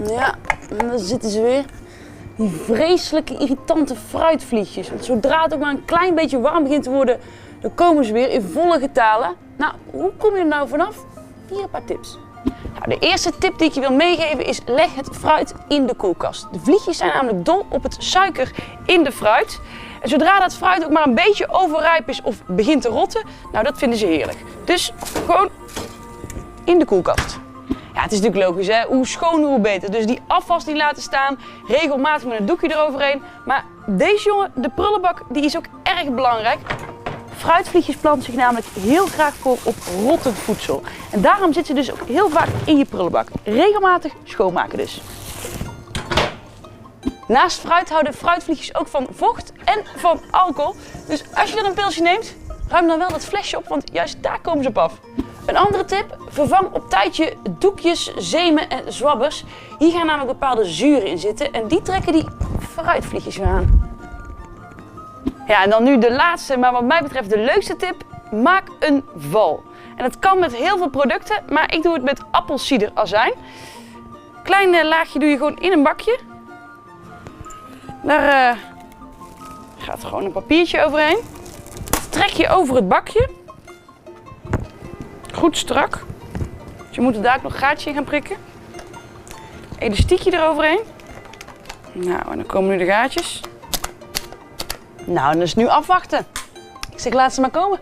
Ja, en dan zitten ze weer. Die vreselijke, irritante fruitvliegjes. Want zodra het ook maar een klein beetje warm begint te worden, dan komen ze weer in volle getalen. Nou, hoe kom je er nou vanaf? Hier een paar tips. Nou, de eerste tip die ik je wil meegeven is: leg het fruit in de koelkast. De vliegjes zijn namelijk dol op het suiker in de fruit. En zodra dat fruit ook maar een beetje overrijp is of begint te rotten, nou dat vinden ze heerlijk. Dus gewoon in de koelkast. Ja, het is natuurlijk logisch, hè? Hoe schoner hoe beter. Dus die afwas niet laten staan, regelmatig met een doekje eroverheen. Maar deze jongen, de prullenbak, die is ook erg belangrijk. Fruitvliegjes planten zich namelijk heel graag voor op rottend voedsel. En daarom zitten ze dus ook heel vaak in je prullenbak. Regelmatig schoonmaken dus. Naast fruit houden fruitvliegjes ook van vocht en van alcohol. Dus als je dan een pilsje neemt, ruim dan wel dat flesje op, want juist daar komen ze op af. Een andere tip: vervang op tijd je doekjes, zeemen en zwabbers. Hier gaan namelijk bepaalde zuren in zitten en die trekken die fruitvliegjes weer aan. Ja, en dan nu de laatste, maar wat mij betreft de leukste tip: maak een val. En dat kan met heel veel producten, maar ik doe het met appelsiederazijn. Klein laagje doe je gewoon in een bakje. Daar gaat gewoon een papiertje overheen. Trek je over het bakje. Goed strak. Dus je moet er daar ook nog een gaatje in gaan prikken. Elastiekje eroverheen. Nou, en dan komen nu de gaatjes. Nou, en dus nu afwachten. Ik zeg, laat ze maar komen.